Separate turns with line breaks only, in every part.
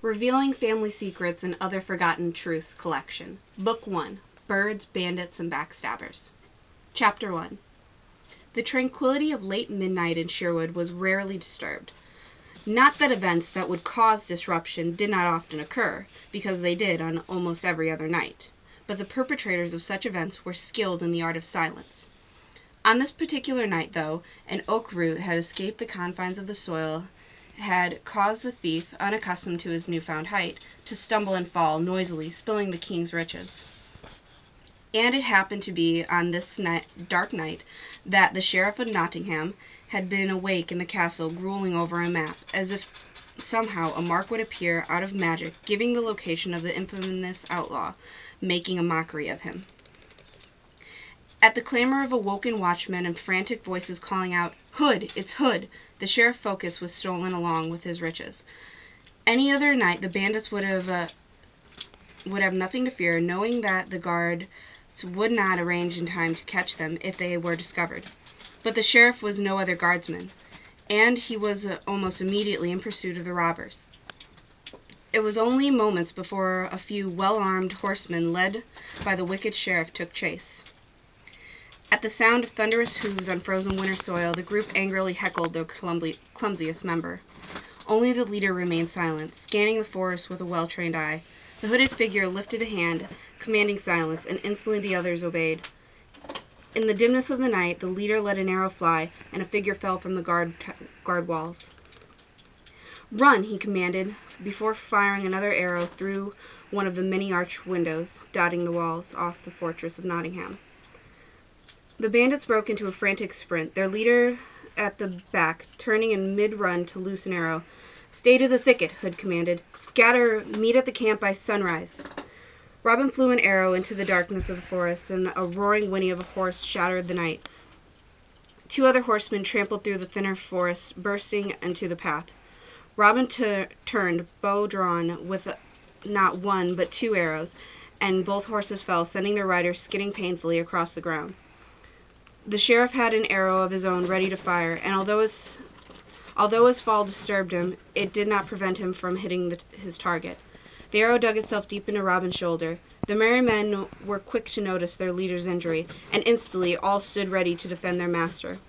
Revealing Family Secrets and Other Forgotten Truths collection. Book 1. Birds, Bandits, and Backstabbers. Chapter 1. The tranquility of late midnight in Sherwood was rarely disturbed. Not that events that would cause disruption did not often occur, because they did on almost every other night, but the perpetrators of such events were skilled in the art of silence. On this particular night, though, an oak root had escaped the confines of the soil, had caused the thief, unaccustomed to his newfound height, to stumble and fall noisily, spilling the king's riches. And it happened to be on this dark night that the Sheriff of Nottingham had been awake in the castle, grueling over a map, as if somehow a mark would appear out of magic, giving the location of the infamous outlaw, making a mockery of him. At the clamor of awoken watchmen and frantic voices calling out, "Hood! It's Hood!" the sheriff's focus was stolen along with his riches. Any other night the bandits would have nothing to fear, knowing that the guards would not arrange in time to catch them if they were discovered. But the sheriff was no other guardsman, and he was almost immediately in pursuit of the robbers. It was only moments before a few well-armed horsemen led by the wicked sheriff took chase. At the sound of thunderous hooves on frozen winter soil, the group angrily heckled their clumsiest member. Only the leader remained silent, scanning the forest with a well-trained eye. The hooded figure lifted a hand, commanding silence, and instantly the others obeyed. In the dimness of the night, the leader let an arrow fly, and a figure fell from the guard walls. "Run!" he commanded, before firing another arrow through one of the many arched windows dotting the walls off the fortress of Nottingham. The bandits broke into a frantic sprint, their leader at the back, turning in mid-run to loose an arrow. "Stay to the thicket," Hood commanded. "Scatter, meet at the camp by sunrise." Robin flew an arrow into the darkness of the forest, and a roaring whinny of a horse shattered the night. Two other horsemen trampled through the thinner forest, bursting into the path. Robin turned, bow drawn, with not one but two arrows, and both horses fell, sending their riders skidding painfully across the ground. The sheriff had an arrow of his own ready to fire, and although his fall disturbed him, it did not prevent him from hitting his target. The arrow dug itself deep into Robin's shoulder. The merry men were quick to notice their leader's injury, and instantly all stood ready to defend their master.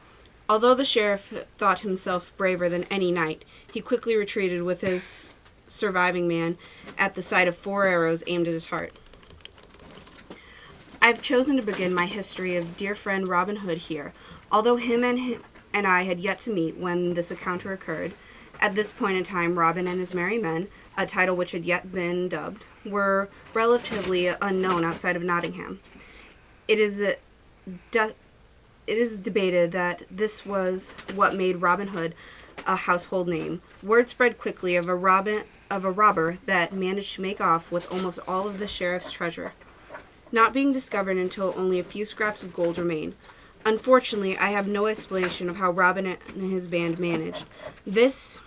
Although the sheriff thought himself braver than any knight, he quickly retreated with his surviving man at the sight of 4 arrows aimed at his heart. I have chosen to begin my history of dear friend Robin Hood here, although him and I had yet to meet when this encounter occurred. At this point in time, Robin and his merry men, a title which had yet been dubbed, were relatively unknown outside of Nottingham. It is debated that this was what made Robin Hood a household name. Word spread quickly of a robber that managed to make off with almost all of the sheriff's treasure, not being discovered until only a few scraps of gold remained. Unfortunately, I have no explanation of how Robin and his band managed this,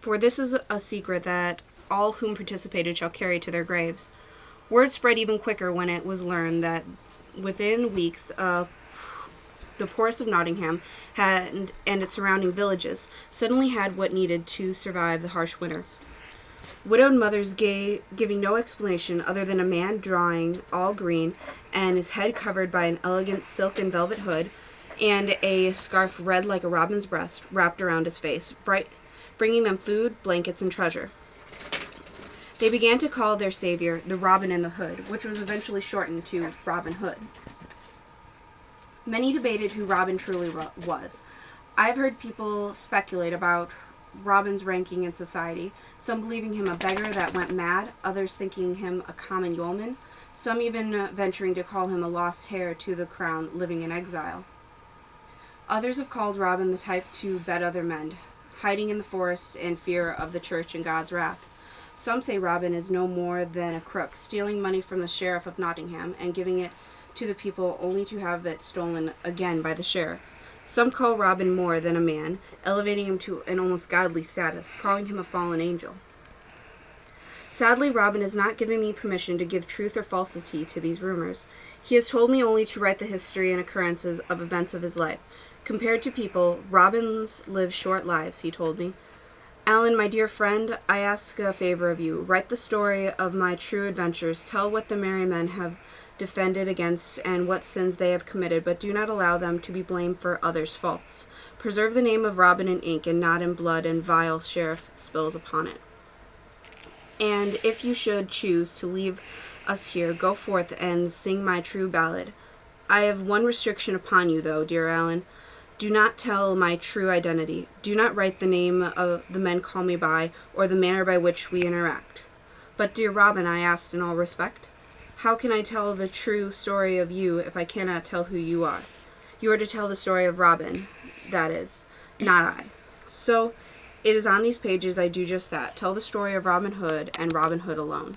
for this is a secret that all whom participated shall carry to their graves. Word spread even quicker when it was learned that within weeks the poorest of Nottingham and its surrounding villages suddenly had what needed to survive the harsh winter. Widowed mothers giving no explanation other than a man drawing all green and his head covered by an elegant silk and velvet hood, and a scarf red like a robin's breast wrapped around his face, bringing them food, blankets, and treasure. They began to call their savior the Robin in the Hood, which was eventually shortened to Robin Hood. Many debated who Robin truly was. I've heard people speculate about Robin's ranking in society, some believing him a beggar that went mad, others thinking him a common yeoman, some even venturing to call him a lost heir to the crown living in exile. Others have called Robin the type to bet other men, hiding in the forest in fear of the church and God's wrath. Some say Robin is no more than a crook, stealing money from the Sheriff of Nottingham and giving it to the people only to have it stolen again by the sheriff. Some call Robin more than a man, elevating him to an almost godly status, calling him a fallen angel. Sadly, Robin has not given me permission to give truth or falsity to these rumors. He has told me only to write the history and occurrences of events of his life. Compared to people, Robins live short lives, he told me. Alan, my dear friend, I ask a favor of you. Write the story of my true adventures. Tell what the merry men have defended against and what sins they have committed, but do not allow them to be blamed for others' faults. Preserve the name of Robin in ink and not in blood and vile sheriff spills upon it. And if you should choose to leave us here, go forth and sing my true ballad. I have one restriction upon you, though, dear Alan. Do not tell my true identity. Do not write the name of the men call me by, or the manner by which we interact. But, dear Robin, I asked in all respect, how can I tell the true story of you if I cannot tell who you are? You are to tell the story of Robin, that is, not I. So, it is on these pages I do just that, tell the story of Robin Hood and Robin Hood alone.